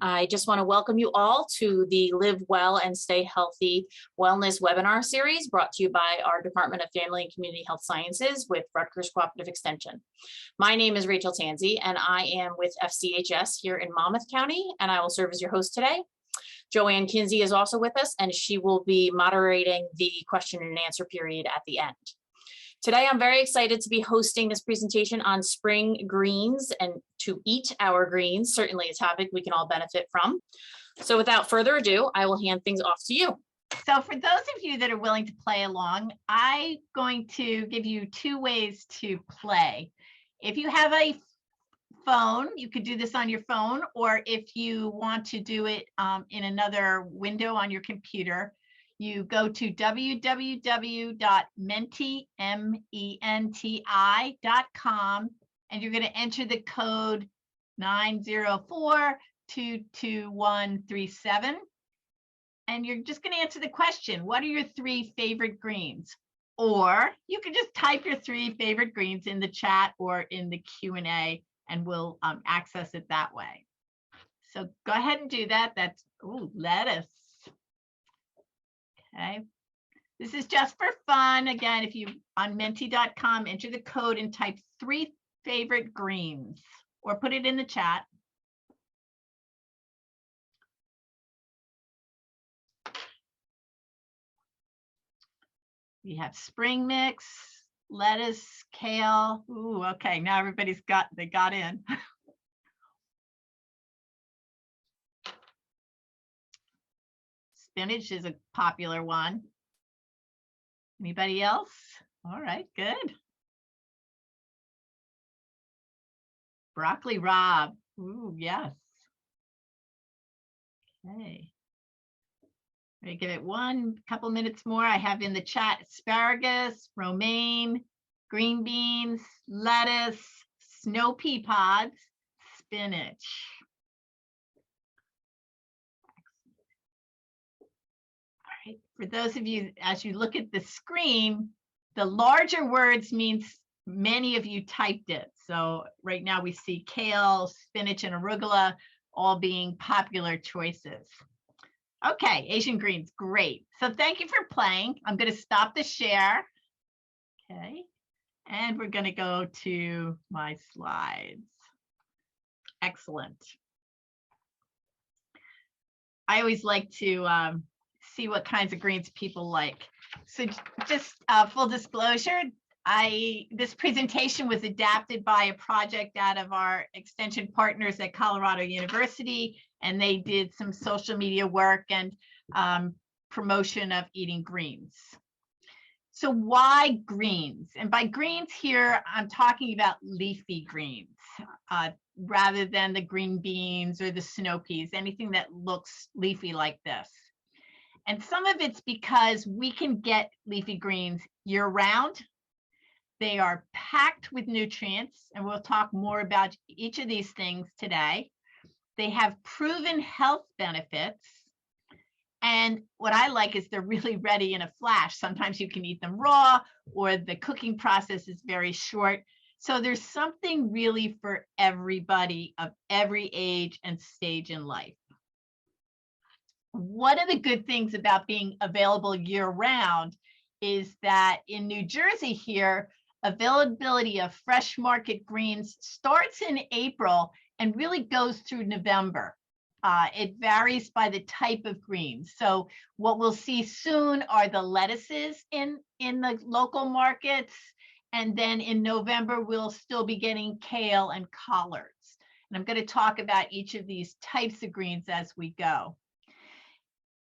I just want to welcome you all to the Live Well and Stay Healthy Wellness webinar series brought to you by our Department of Family and Community Health Sciences with Rutgers Cooperative Extension. My name is Rachel Tanzi, and I am with FCHS here in Monmouth County, and I will serve as your host today. Joanne Kinsey is also with us, and she will be moderating the question and answer period at the end. Today, I'm very excited to be hosting this presentation on spring greens and to eat our greens, certainly a topic we can all benefit from. So without further ado, I will hand things off to you. So for those of you that are willing to play along, I'm going to give you two ways to play. If you have a phone, you could do this on your phone, or if you want to do it in another window on your computer, you go to www.menti.com and you're going to enter the code 904-22137. And you're just going to answer the question, what are your 3 favorite greens? Or you can just type your 3 favorite greens in the chat or in the Q&A and we'll access it that way. So go ahead and do that. That's lettuce. Okay, this is just for fun. Again, if you on menti.com, enter the code and type 3 favorite greens or put it in the chat. We have spring mix, lettuce, kale. Ooh, okay, now everybody's got in. Spinach is a popular one. Anybody else? All right, good. Broccoli rabe. Ooh, yes. Okay. I'm gonna give it one couple minutes more. I have in the chat asparagus, romaine, green beans, lettuce, snow pea pods, spinach. For those of you, as you look at the screen, the larger words means many of you typed it. So right now we see kale, spinach, and arugula all being popular choices. Okay, Asian greens, great. So thank you for playing. I'm going to stop the share. Okay, and we're going to go to my slides. Excellent. I always like to see what kinds of greens people like. So just full disclosure, this presentation was adapted by a project out of our extension partners at Colorado University, and they did some social media work and promotion of eating greens. So why greens? And by greens here, I'm talking about leafy greens rather than the green beans or the snow peas, anything that looks leafy like this. And some of it's because we can get leafy greens year round. They are packed with nutrients, and we'll talk more about each of these things today. They have proven health benefits. And what I like is they're really ready in a flash. Sometimes you can eat them raw, or the cooking process is very short. So there's something really for everybody of every age and stage in life. One of the good things about being available year round is that in New Jersey here, availability of fresh market greens starts in April and really goes through November. It varies by the type of greens. So what we'll see soon are the lettuces in the local markets. And then in November, we'll still be getting kale and collards. And I'm going to talk about each of these types of greens as we go.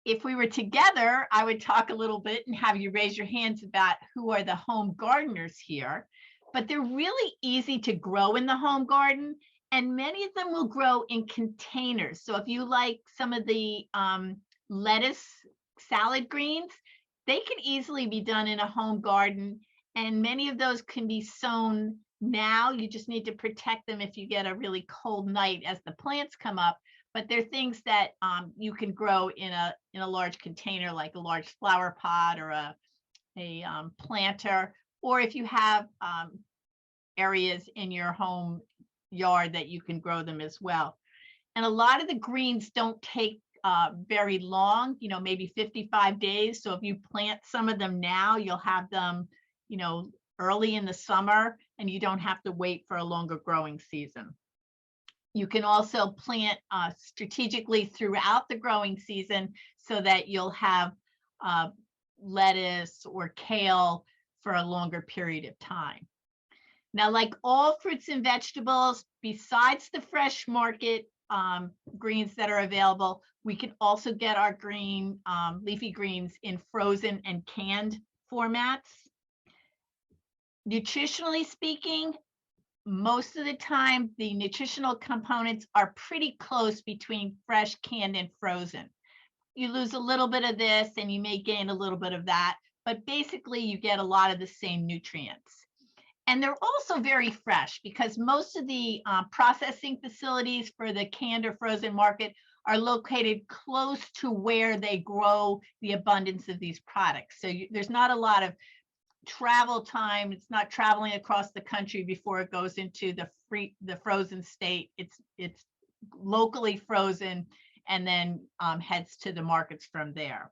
If we were together, I would talk a little bit and have you raise your hands about who are the home gardeners here. But they're really easy to grow in the home garden, and many of them will grow in containers. So if you like some of the lettuce salad greens, they can easily be done in a home garden, and many of those can be sown now. You just need to protect them if you get a really cold night as the plants come up. But they're things that you can grow in a large container, like a large flower pot or a planter, or if you have areas in your home yard that you can grow them as well. And a lot of the greens don't take very long, maybe 55 days. So if you plant some of them now, you'll have them, early in the summer, and you don't have to wait for a longer growing season. You can also plant strategically throughout the growing season so that you'll have lettuce or kale for a longer period of time. Now, like all fruits and vegetables, besides the fresh market greens that are available, we can also get our leafy greens in frozen and canned formats. Nutritionally speaking, most of the time, the nutritional components are pretty close between fresh, canned, and frozen. You lose a little bit of this and you may gain a little bit of that, but basically you get a lot of the same nutrients. And they're also very fresh because most of the processing facilities for the canned or frozen market are located close to where they grow the abundance of these products. So there's not a lot of travel time. It's not traveling across the country before it goes into the frozen state. It's locally frozen and then heads to the markets from there.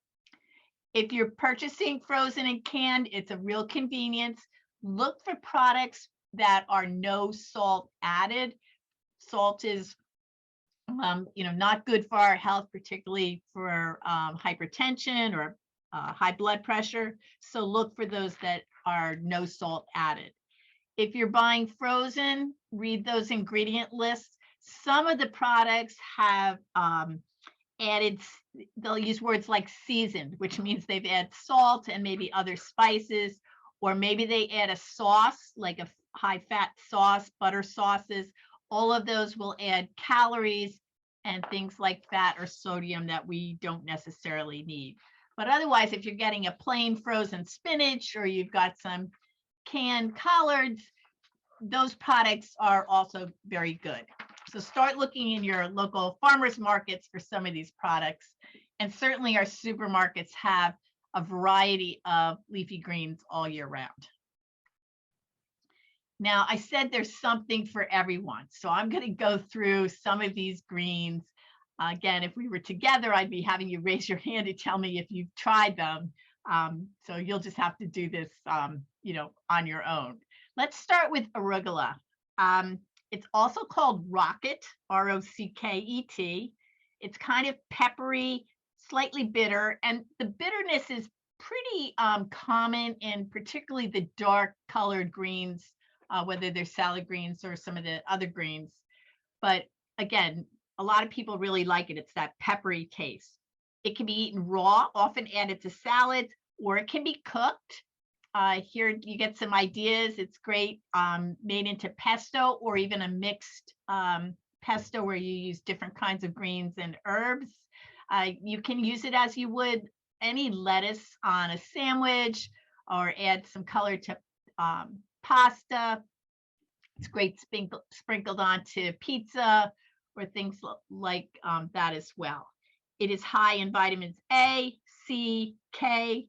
If you're purchasing frozen and canned, it's a real convenience. Look for products that are no salt added. Salt is not good for our health, particularly for hypertension or high blood pressure. So look for those that are no salt added. If you're buying frozen, read those ingredient lists. Some of the products have added, they'll use words like seasoned, which means they've added salt and maybe other spices, or maybe they add a sauce, like a high fat sauce, butter sauces. All of those will add calories and things like fat or sodium that we don't necessarily need. But otherwise, if you're getting a plain frozen spinach or you've got some canned collards, those products are also very good. So start looking in your local farmers markets for some of these products. And certainly our supermarkets have a variety of leafy greens all year round. Now, I said there's something for everyone. So I'm going to go through some of these greens. Again, if we were together, I'd be having you raise your hand to tell me if you've tried them. So you'll just have to do this, on your own. Let's start with arugula. It's also called rocket, R-O-C-K-E-T. It's kind of peppery, slightly bitter, and the bitterness is pretty common in particularly the dark colored greens, whether they're salad greens or some of the other greens. But again, a lot of people really like it. It's that peppery taste. It can be eaten raw, often added to salads, or it can be cooked. Here you get some ideas. It's great made into pesto or even a mixed pesto where you use different kinds of greens and herbs. You can use it as you would any lettuce on a sandwich or add some color to pasta. It's great sprinkled onto pizza or things like that as well. It is high in vitamins A, C, K,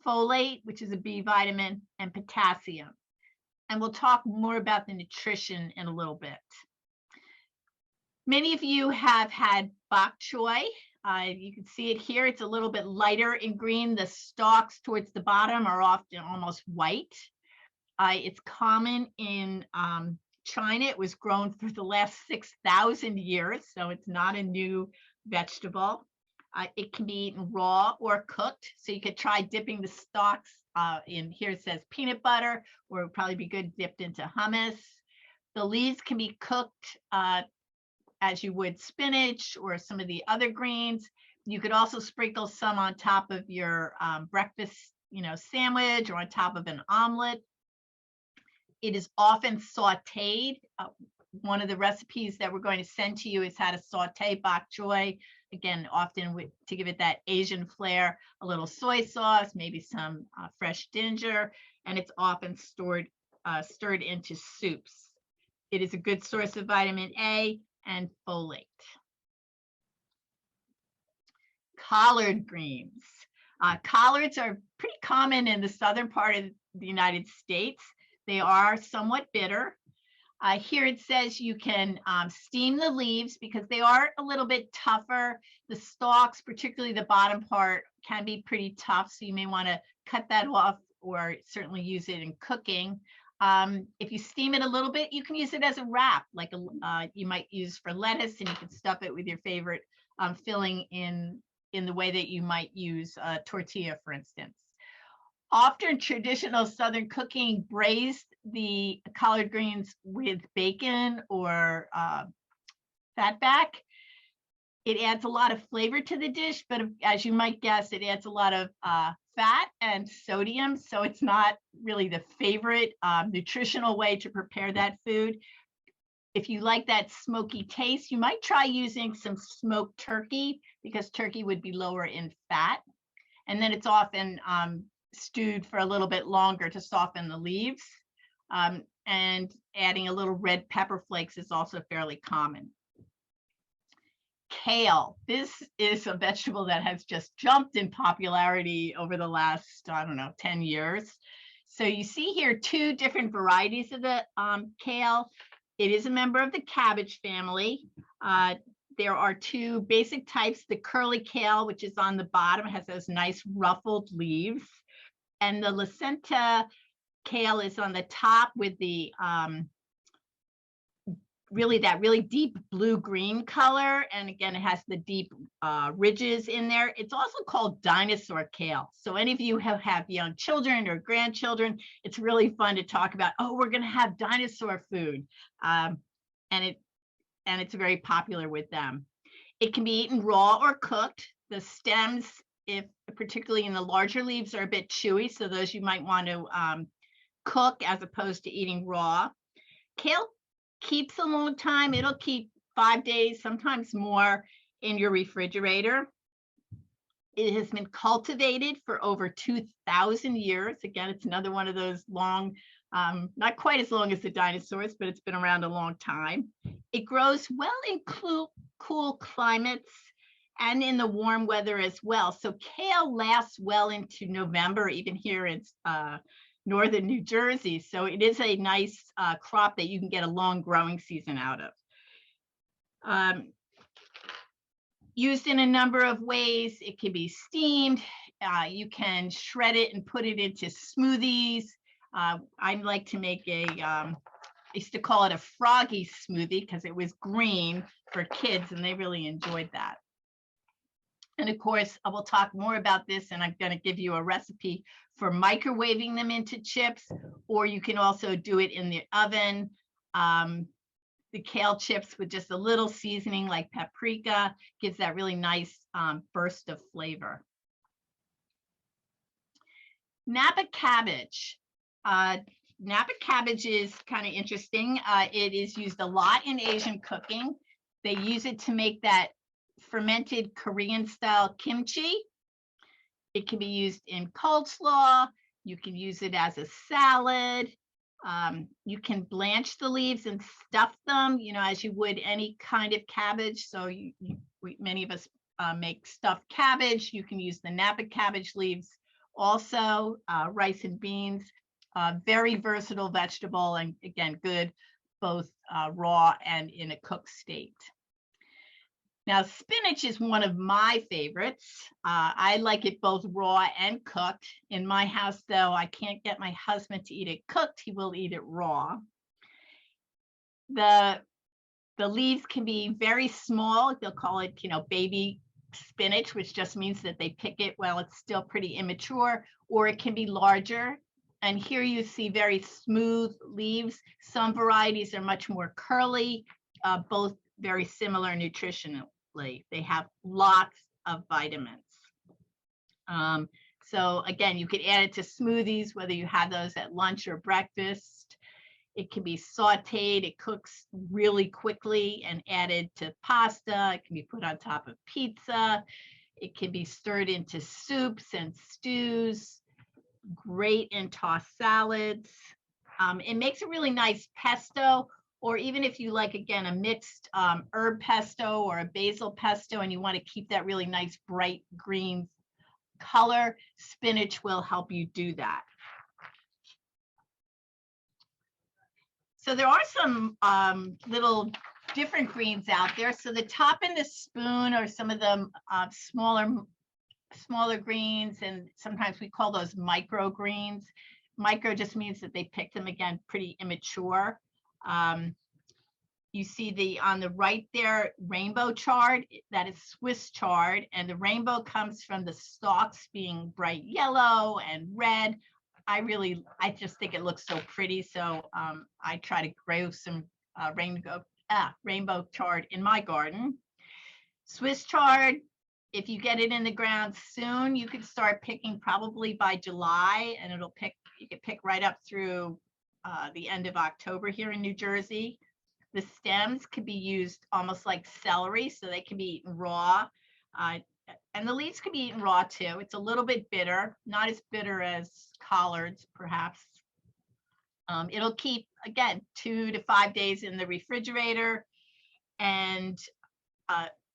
folate, which is a B vitamin, and potassium. And we'll talk more about the nutrition in a little bit. Many of you have had bok choy. You can see it here. It's a little bit lighter in green. The stalks towards the bottom are often almost white. It's common in China. It was grown for the last 6,000 years, so it's not a new vegetable. It can be eaten raw or cooked. So you could try dipping the stalks in, here it says peanut butter, or it would probably be good dipped into hummus. The leaves can be cooked as you would spinach or some of the other greens. You could also sprinkle some on top of your breakfast, sandwich or on top of an omelet. It is often sauteed. One of the recipes that we're going to send to you is how to saute bok choy. Again, often to give it that Asian flair, a little soy sauce, maybe some fresh ginger, and it's often stirred into soups. It is a good source of vitamin A and folate. Collard greens. Collards are pretty common in the southern part of the United States. They are somewhat bitter. Here it says you can steam the leaves because they are a little bit tougher. The stalks, particularly the bottom part, can be pretty tough, so you may want to cut that off or certainly use it in cooking. If you steam it a little bit, you can use it as a wrap, like you might use for lettuce, and you can stuff it with your favorite filling in the way that you might use a tortilla, for instance. Often traditional Southern cooking braised the collard greens with bacon or fatback. It adds a lot of flavor to the dish, but as you might guess, it adds a lot of fat and sodium, so it's not really the favorite nutritional way to prepare that food. If you like that smoky taste, you might try using some smoked turkey because turkey would be lower in fat. And then it's often stewed for a little bit longer to soften the leaves. And adding a little red pepper flakes is also fairly common. Kale. This is a vegetable that has just jumped in popularity over the last, I don't know, 10 years. So you see here 2 different varieties of the kale. It is a member of the cabbage family. There are 2 basic types, the curly kale, which is on the bottom, has those nice ruffled leaves. And the Lacenta kale is on the top with the really deep blue-green color. And again, it has the deep ridges in there. It's also called dinosaur kale. So any of you who have young children or grandchildren, it's really fun to talk about, oh, we're gonna have dinosaur food. And it's very popular with them. It can be eaten raw or cooked. The stems, if particularly in the larger leaves, are a bit chewy, so those you might want to cook as opposed to eating raw. Kale keeps a long time. It'll keep 5 days, sometimes more, in your refrigerator. It has been cultivated for over 2,000 years. Again, it's another one of those long, not quite as long as the dinosaurs, but it's been around a long time. It grows well in cool climates and in the warm weather as well. So kale lasts well into November, even here in northern New Jersey. So it is a nice crop that you can get a long growing season out of. Used in a number of ways. It can be steamed. You can shred it and put it into smoothies. I like to make I used to call it a froggy smoothie because it was green for kids and they really enjoyed that. And of course, I will talk more about this, and I'm going to give you a recipe for microwaving them into chips, or you can also do it in the oven. The kale chips with just a little seasoning like paprika gives that really nice burst of flavor. Napa cabbage. Napa cabbage is kind of interesting. It is used a lot in Asian cooking. They use it to make that fermented Korean style kimchi. It can be used in coleslaw. You can use it as a salad. You can blanch the leaves and stuff them, as you would any kind of cabbage. So many of us make stuffed cabbage. You can use the Napa cabbage leaves also, rice and beans. Very versatile vegetable, and again, good both raw and in a cooked state. Now, spinach is one of my favorites. I like it both raw and cooked. In my house, though, I can't get my husband to eat it cooked. He will eat it raw. The leaves can be very small. They'll call it, baby spinach, which just means that they pick it while it's still pretty immature, or it can be larger. And here you see very smooth leaves. Some varieties are much more curly, both very similar nutritionally. They have lots of vitamins. So again, you could add it to smoothies, whether you have those at lunch or breakfast. It can be sauteed. It cooks really quickly and added to pasta. It can be put on top of pizza. It can be stirred into soups and stews. Great in tossed salads. It makes a really nice pesto, or even if you like, again, a mixed herb pesto or a basil pesto, and you want to keep that really nice bright green color, spinach will help you do that. So there are some little different greens out there. So the top in the spoon are some of the smaller greens, and sometimes we call those micro greens. Micro just means that they pick them, again, pretty immature. You see on the right there, rainbow chard, that is Swiss chard, and the rainbow comes from the stalks being bright yellow and red. I just think it looks so pretty, so I try to grow some rainbow chard in my garden. Swiss chard, if you get it in the ground soon, you could start picking probably by July, and you can pick right up through the end of October here in New Jersey. The stems could be used almost like celery, so they can be eaten raw. And the leaves can be eaten raw too. It's a little bit bitter, not as bitter as collards, perhaps. It'll keep, again, 2 to 5 days in the refrigerator, and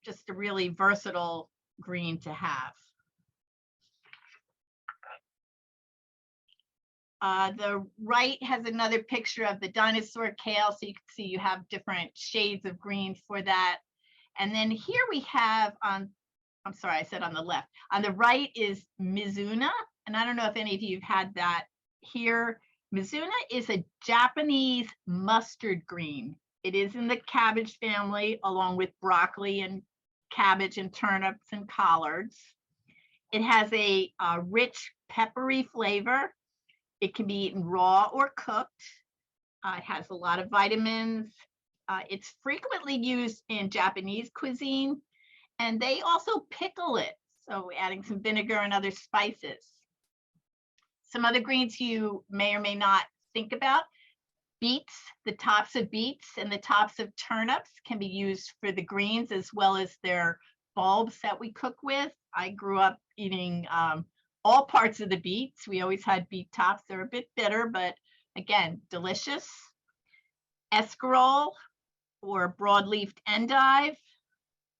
just a really versatile green to have. The right has another picture of the dinosaur kale, so you can see you have different shades of green for that. And then here we have I'm sorry, I said on the left. On the right is Mizuna, and I don't know if any of you have had that here. Mizuna is a Japanese mustard green. It is in the cabbage family, along with broccoli and cabbage and turnips and collards. It has a rich peppery flavor. It can be eaten raw or cooked. It has a lot of vitamins. It's frequently used in Japanese cuisine, and they also pickle it, so adding some vinegar and other spices. Some other greens you may or may not think about: beets, the tops of beets and the tops of turnips can be used for the greens, as well as their bulbs that we cook with. I grew up eating all parts of the beets. We always had beet tops. They're a bit bitter, but again, delicious. Escarole, or broadleafed endive.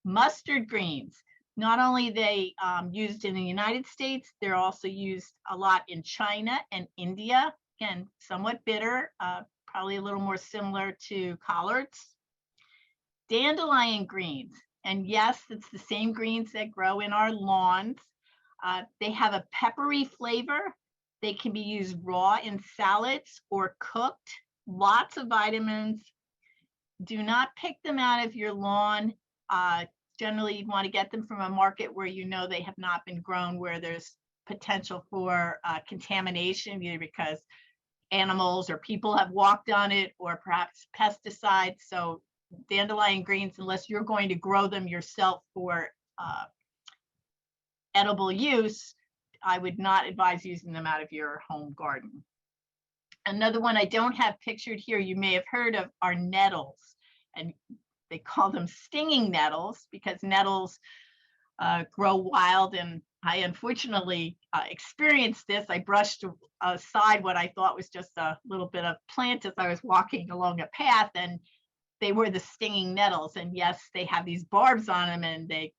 Mustard greens. Not only are they used in the United States, they're also used a lot in China and India. Again, somewhat bitter, probably a little more similar to collards. Dandelion greens. And yes, it's the same greens that grow in our lawns. They have a peppery flavor. They can be used raw in salads or cooked. Lots of vitamins. Do not pick them out of your lawn. Generally, you'd want to get them from a market where you know they have not been grown, where there's potential for contamination, either because animals or people have walked on it, or perhaps pesticides. So dandelion greens, unless you're going to grow them yourself for edible use, I would not advise using them out of your home garden. Another one I don't have pictured here, you may have heard of, are nettles. And they call them stinging nettles because nettles grow wild. And I unfortunately experienced this. I brushed aside what I thought was just a little bit of plant as I was walking along a path, and they were the stinging nettles. And yes, they have these barbs on them, and they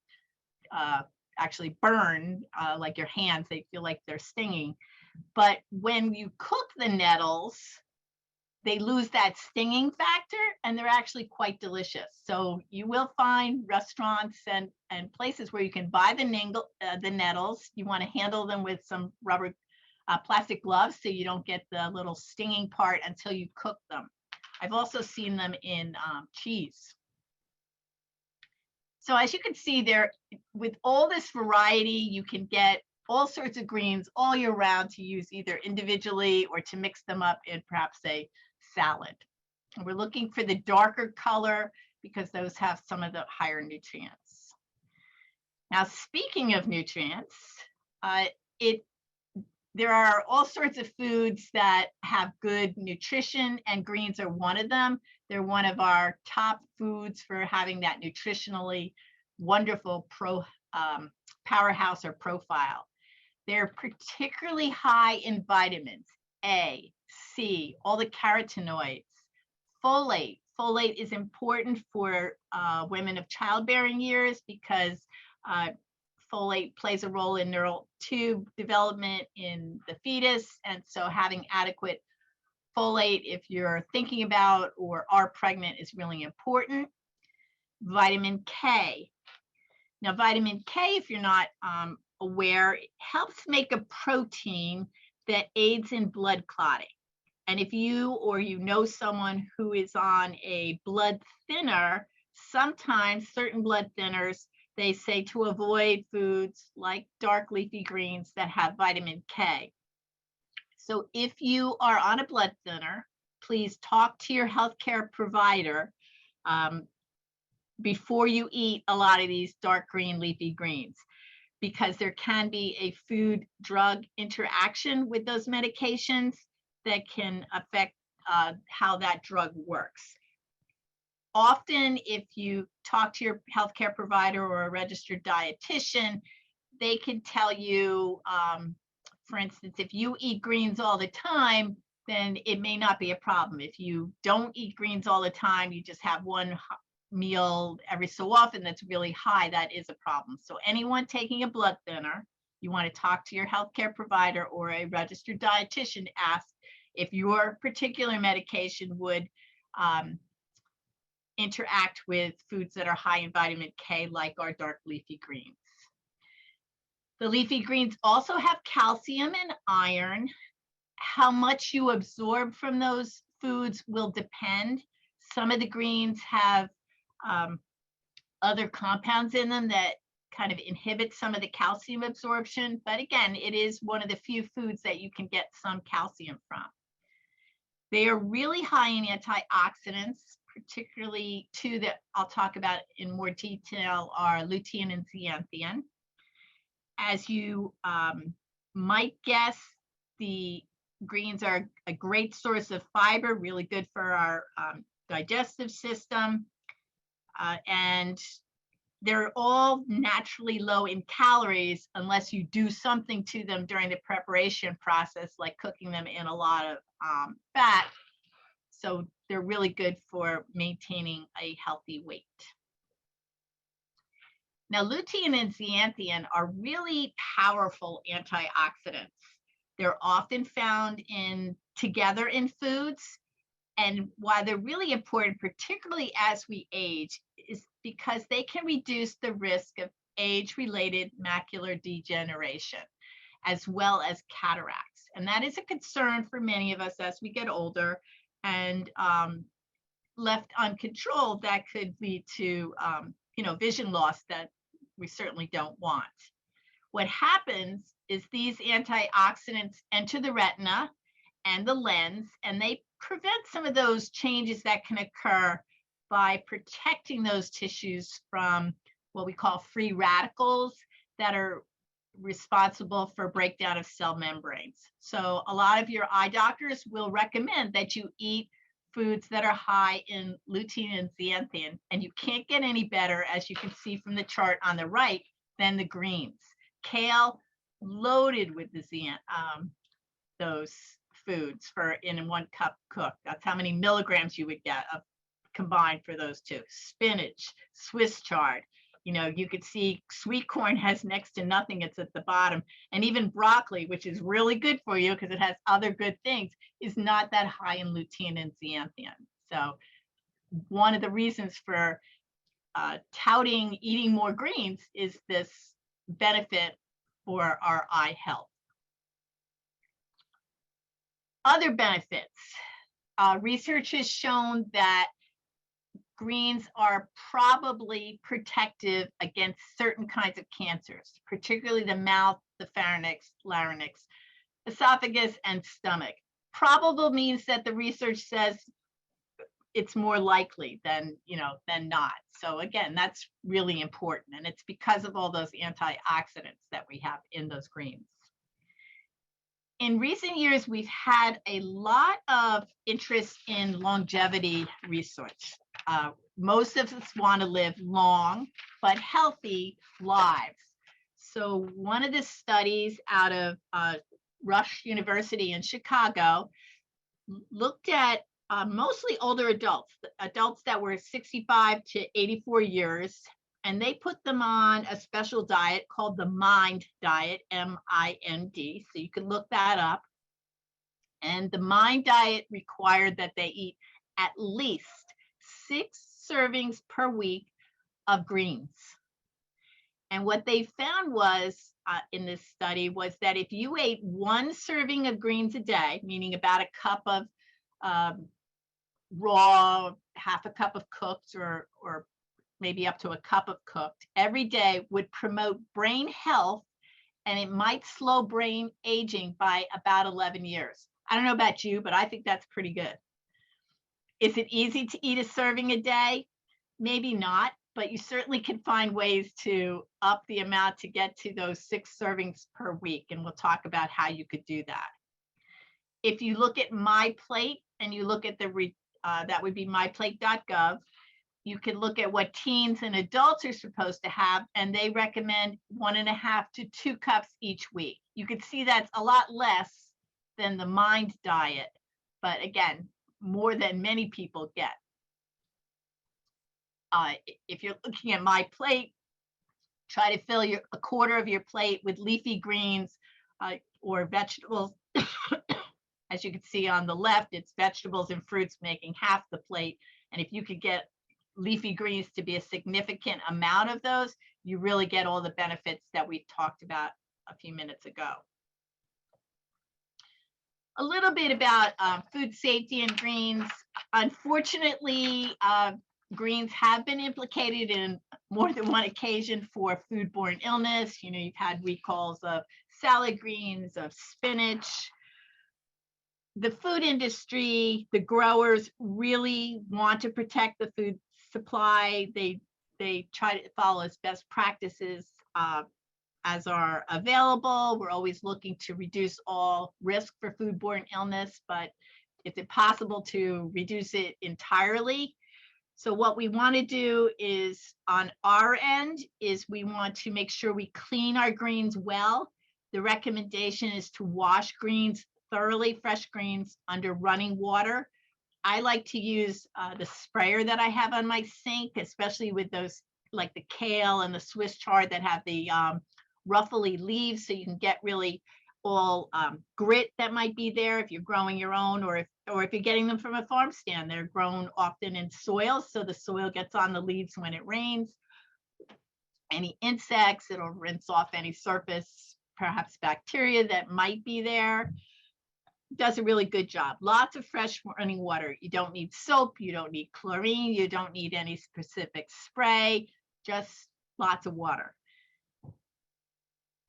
actually burn like your hands. They feel like they're stinging. But when you cook the nettles, they lose that stinging factor, and they're actually quite delicious. So you will find restaurants and places where you can buy the nettles. You want to handle them with some rubber plastic gloves so you don't get the little stinging part until you cook them. I've also seen them in cheese. So as you can see there, with all this variety, you can get all sorts of greens all year round to use either individually or to mix them up in perhaps a salad. And we're looking for the darker color because those have some of the higher nutrients. Now, speaking of nutrients, there are all sorts of foods that have good nutrition, and greens are one of them. They're one of our top foods for having that nutritionally wonderful powerhouse or profile. They're particularly high in vitamins A, C, all the carotenoids, folate. Folate is important for women of childbearing years because folate plays a role in neural tube development in the fetus. And so having adequate folate, if you're thinking about or are pregnant, is really important. Vitamin K. Now, vitamin K, if you're not aware, it helps make a protein that aids in blood clotting. And if you or you know someone who is on a blood thinner, sometimes certain blood thinners, they say to avoid foods like dark leafy greens that have vitamin K. So if you are on a blood thinner, please talk to your healthcare provider before you eat a lot of these dark green leafy greens, because there can be a food drug interaction with those medications that can affect how that drug works. Often, if you talk to your healthcare provider or a registered dietitian, they can tell you, for instance, if you eat greens all the time, then it may not be a problem. If you don't eat greens all the time, you just have one meal every so often that's really high, that is a problem. So anyone taking a blood thinner, you want to talk to your healthcare provider or a registered dietitian, ask if your particular medication would interact with foods that are high in vitamin K, like our dark leafy greens. The leafy greens also have calcium and iron. How much you absorb from those foods will depend. Some of the greens have other compounds in them that kind of inhibit some of the calcium absorption. But again, it is one of the few foods that you can get some calcium from. They are really high in antioxidants, particularly two that I'll talk about in more detail are lutein and zeaxanthin. As you might guess, the greens are a great source of fiber, really good for our digestive system. And they're all naturally low in calories unless you do something to them during the preparation process, like cooking them in a lot of fat. So they're really good for maintaining a healthy weight. Now, lutein and zeaxanthin are really powerful antioxidants. They're often found together in foods. And why they're really important, particularly as we age, is because they can reduce the risk of age-related macular degeneration, as well as cataracts. And that is a concern for many of us as we get older, and left uncontrolled, that could lead to vision loss that we certainly don't want. What happens is these antioxidants enter the retina and the lens, and they prevent some of those changes that can occur by protecting those tissues from what we call free radicals that are responsible for breakdown of cell membranes. So a lot of your eye doctors will recommend that you eat foods that are high in lutein and zeaxanthin, and you can't get any better, as you can see from the chart on the right, than the greens. Kale, loaded with the those foods in 1 cup cooked. That's how many milligrams you would get combined for those two. Spinach, Swiss chard. You could see sweet corn has next to nothing. It's at the bottom. And even broccoli, which is really good for you because it has other good things, is not that high in lutein and zeaxanthin. So one of the reasons for touting eating more greens is this benefit for our eye health. Other benefits. Research has shown that greens are probably protective against certain kinds of cancers, particularly the mouth, the pharynx, larynx, esophagus, and stomach. Probable means that the research says it's more likely than not. So again, that's really important, and it's because of all those antioxidants that we have in those greens. In recent years, we've had a lot of interest in longevity research. Most of us want to live long but healthy lives. So one of the studies out of Rush University in Chicago looked at mostly older adults that were 65 to 84 years, and they put them on a special diet called the MIND diet, M-I-N-D. So you can look that up. And the MIND diet required that they eat at least 6 servings per week of greens. And what they found was in this study was that if you ate 1 serving of greens a day, meaning about a cup of raw, half a cup of cooked, or maybe up to a cup of cooked every day, would promote brain health, and it might slow brain aging by about 11 years. I don't know about you, but I think that's pretty good. Is it easy to eat a serving a day? Maybe not, but you certainly can find ways to up the amount to get to those 6 servings per week. And we'll talk about how you could do that. If you look at My Plate and you look at that would be myplate.gov, you can look at what teens and adults are supposed to have, and they recommend 1.5 to 2 cups each week. You can see that's a lot less than the MIND diet, but again, more than many people get. If you're looking at My Plate, try to fill a quarter of your plate with leafy greens or vegetables. As you can see on the left, it's vegetables and fruits making half the plate. And if you could get leafy greens to be a significant amount of those, you really get all the benefits that we talked about a few minutes ago. A little bit about food safety and greens. Unfortunately, greens have been implicated in more than one occasion for foodborne illness. You know, you've had recalls of salad greens, of spinach. The food industry, the growers really want to protect the food supply. They try to follow as best practices as are available. We're always looking to reduce all risk for foodborne illness, but it's impossible to reduce it entirely. So what we want to do is, on our end, is we want to make sure we clean our greens well. The recommendation is to wash greens thoroughly, fresh greens, under running water. I like to use the sprayer that I have on my sink, especially with those like the kale and the Swiss chard that have the ruffly leaves, so you can get really all grit that might be there if you're growing your own, or if you're getting them from a farm stand. They're grown often in soil, so the soil gets on the leaves when it rains. Any insects, it'll rinse off any surface, perhaps bacteria that might be there. Does a really good job. Lots of fresh running water. You don't need soap, you don't need chlorine, you don't need any specific spray, just lots of water.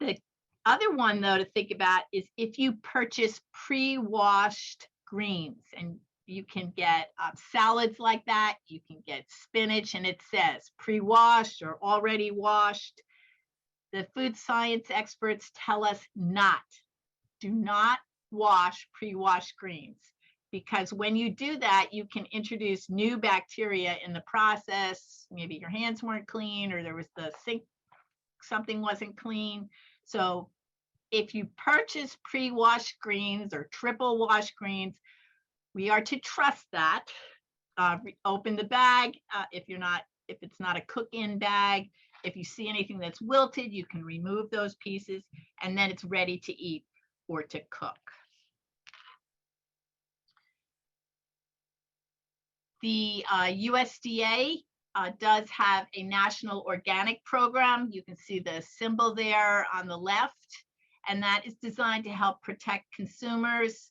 The other one, though, to think about is if you purchase pre-washed greens, and you can get salads like that, you can get spinach, and it says pre-washed or already washed. The food science experts tell us do not wash pre-washed greens, because when you do that, you can introduce new bacteria in the process. Maybe your hands weren't clean, or there was the sink, something wasn't clean. So if you purchase pre-washed greens or triple washed greens, we are to trust that. Open the bag if it's not a cook-in bag. If you see anything that's wilted, you can remove those pieces, and then it's ready to eat or to cook. The USDA does have a national organic program. You can see the symbol there on the left, and that is designed to help protect consumers.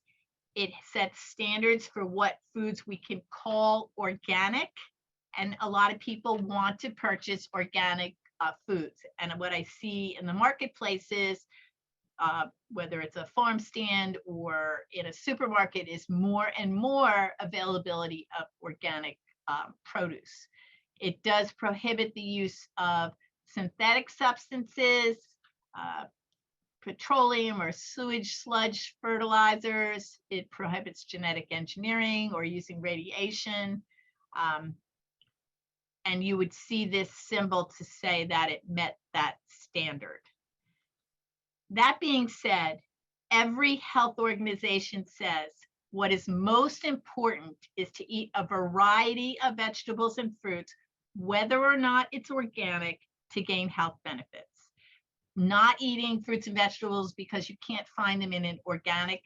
It sets standards for what foods we can call organic, and a lot of people want to purchase organic foods. And what I see in the marketplace is, whether it's a farm stand or in a supermarket, is more and more availability of organic produce. It does prohibit the use of synthetic substances, petroleum or sewage sludge fertilizers. It prohibits genetic engineering or using radiation. And you would see this symbol to say that it met that standard. That being said, every health organization says what is most important is to eat a variety of vegetables and fruits, whether or not it's organic, to gain health benefits. Not eating fruits and vegetables because you can't find them in an organic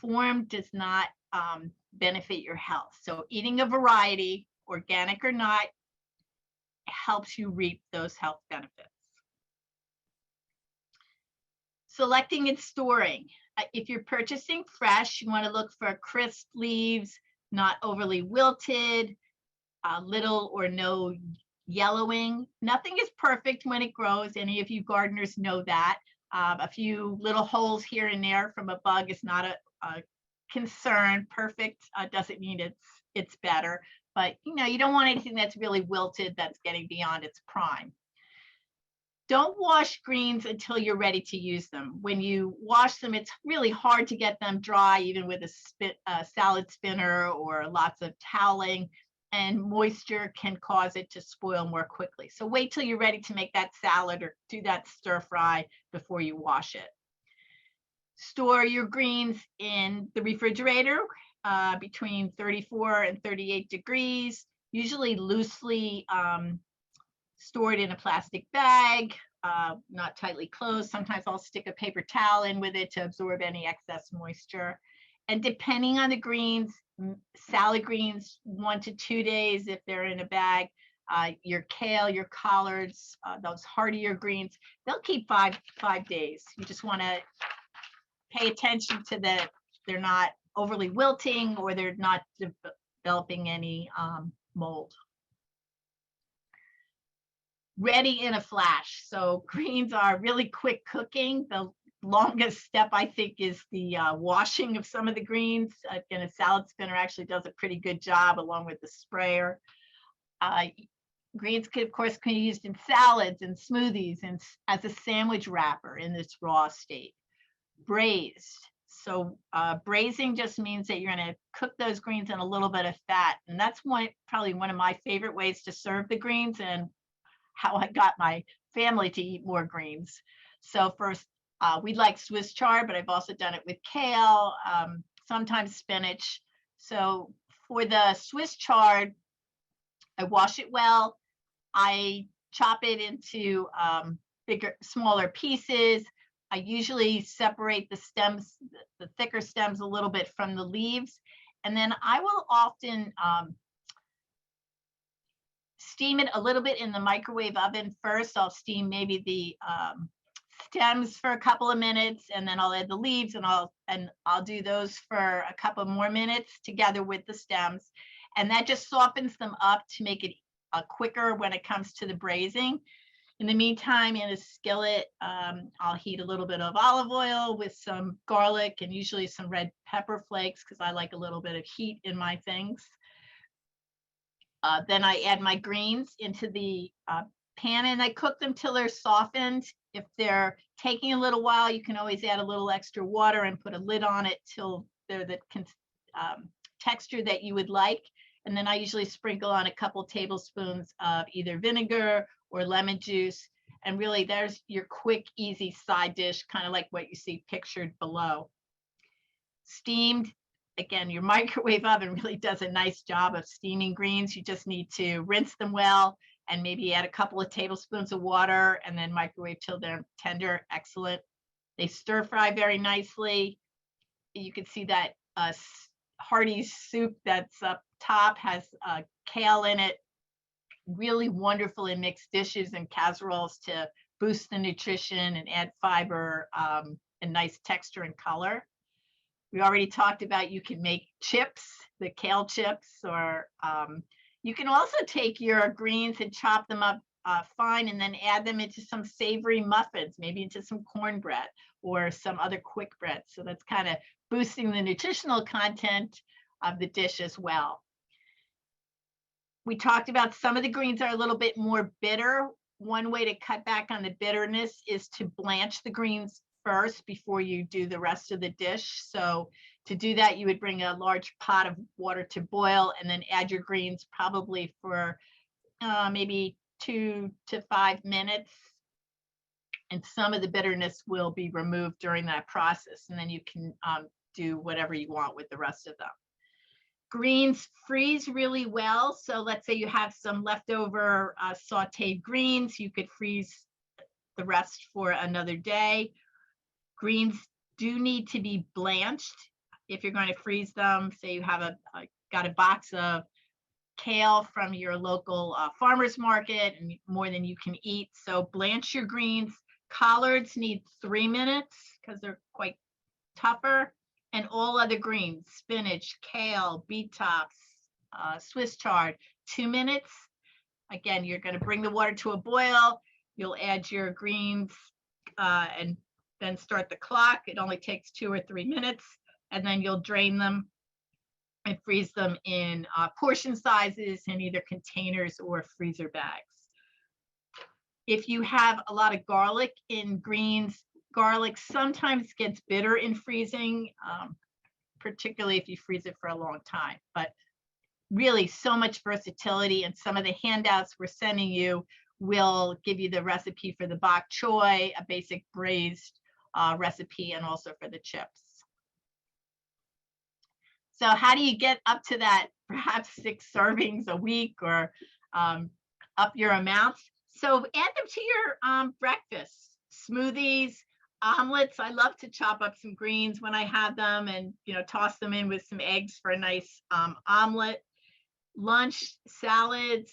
form does not benefit your health. So eating a variety, organic or not, helps you reap those health benefits. Selecting and storing. If you're purchasing fresh, you want to look for crisp leaves, not overly wilted, little or no yellowing. Nothing is perfect when it grows. Any of you gardeners know that. A few little holes here and there from a bug is not a concern. Perfect doesn't mean it's better, but you don't want anything that's really wilted, that's getting beyond its prime. Don't wash greens until you're ready to use them. When you wash them, it's really hard to get them dry, even with a salad spinner or lots of toweling, and moisture can cause it to spoil more quickly. So wait till you're ready to make that salad or do that stir fry before you wash it. Store your greens in the refrigerator between 34 and 38 degrees, usually loosely stored in a plastic bag, not tightly closed. Sometimes I'll stick a paper towel in with it to absorb any excess moisture. And depending on the greens, salad greens, 1 to 2 days if they're in a bag. Your kale, your collards, those hardier greens, they'll keep five days. You just want to pay attention to that they're not overly wilting or they're not developing any mold. Ready in a flash. So greens are really quick cooking. The longest step, I think, is the washing of some of the greens. And a salad spinner actually does a pretty good job along with the sprayer. Greens could, of course, be used in salads and smoothies and as a sandwich wrapper in this raw state. Braised. So braising just means that you're going to cook those greens in a little bit of fat. And that's probably one of my favorite ways to serve the greens and how I got my family to eat more greens. So first, we like Swiss chard, but I've also done it with kale, sometimes spinach. So for the Swiss chard, I wash it well. I chop it into smaller pieces. I usually separate the stems, the thicker stems a little bit from the leaves. And then I will often steam it a little bit in the microwave oven first. I'll steam maybe the stems for a couple of minutes, and then I'll add the leaves, and I'll do those for a couple more minutes together with the stems. And that just softens them up to make it quicker when it comes to the braising. In the meantime, in a skillet, I'll heat a little bit of olive oil with some garlic and usually some red pepper flakes because I like a little bit of heat in my things. Then I add my greens into the pan and I cook them till they're softened. If they're taking a little while, you can always add a little extra water and put a lid on it till they're the texture that you would like. And then I usually sprinkle on a couple tablespoons of either vinegar or lemon juice. And really there's your quick, easy side dish, kind of like what you see pictured below. Steamed, again, your microwave oven really does a nice job of steaming greens. You just need to rinse them well and maybe add a couple of tablespoons of water and then microwave till they're tender. Excellent. They stir fry very nicely. You can see that hearty soup that's up top has kale in it. Really wonderful in mixed dishes and casseroles to boost the nutrition and add fiber and nice texture and color. We already talked about you can make chips, the kale chips, or you can also take your greens and chop them up fine and then add them into some savory muffins, maybe into some cornbread or some other quick bread. So that's kind of boosting the nutritional content of the dish as well. We talked about some of the greens are a little bit more bitter. One way to cut back on the bitterness is to blanch the greens first before you do the rest of the dish. So to do that, you would bring a large pot of water to boil and then add your greens probably for maybe 2 to 5 minutes. And some of the bitterness will be removed during that process. And then you can do whatever you want with the rest of them. Greens freeze really well. So let's say you have some leftover sauteed greens, you could freeze the rest for another day. Greens do need to be blanched. if you're going to freeze them, say you have got a box of kale from your local farmer's market and more than you can eat. So blanch your greens. Collards need 3 minutes because they're quite tougher. And all other greens, spinach, kale, beet tops, Swiss chard, 2 minutes. Again, you're going to bring the water to a boil. You'll add your greens and then start the clock. It only takes 2 or 3 minutes. And then you'll drain them and freeze them in portion sizes in either containers or freezer bags. If you have a lot of garlic in greens, garlic sometimes gets bitter in freezing, particularly if you freeze it for a long time. But really, so much versatility, and some of the handouts we're sending you will give you the recipe for the bok choy, a basic braised recipe, and also for the chips. So how do you get up to that perhaps 6 servings a week, or up your amounts? So add them to your breakfast, smoothies, omelets. I love to chop up some greens when I have them and, toss them in with some eggs for a nice omelet. Lunch salads,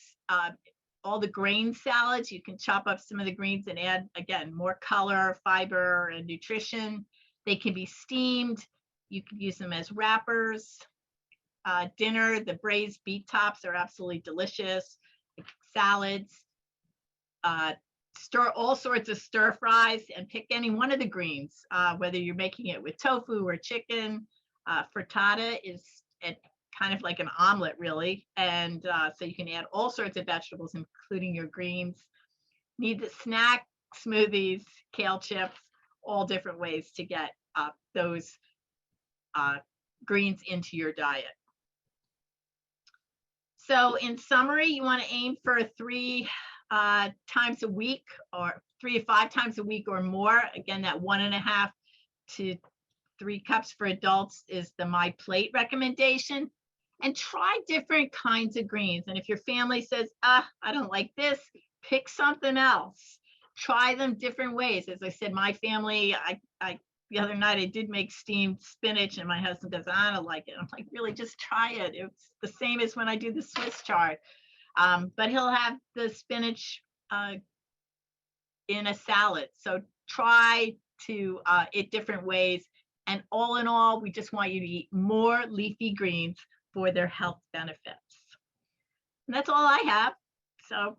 all the grain salads, you can chop up some of the greens and add, again, more color, fiber, and nutrition. They can be steamed. You can use them as wrappers. Dinner, the braised beet tops are absolutely delicious. Salads. Stir all sorts of stir fries and pick any one of the greens, whether you're making it with tofu or chicken. Frittata is kind of like an omelet, really. And so you can add all sorts of vegetables, including your greens. Need the snack, smoothies, kale chips, all different ways to get those greens into your diet. So in summary, you want to aim for 3 times a week, or 3 to 5 times a week or more. Again, that 1.5 to 3 cups for adults is the My Plate recommendation. And try different kinds of greens. And if your family says, I don't like this, pick something else. Try them different ways. As I said, my family, the other night I did make steamed spinach, and my husband goes, I don't like it. I'm like, really, just try it. It's the same as when I do the Swiss chard. But he'll have the spinach in a salad. So try to it different ways. And all in all, we just want you to eat more leafy greens for their health benefits. And that's all I have. So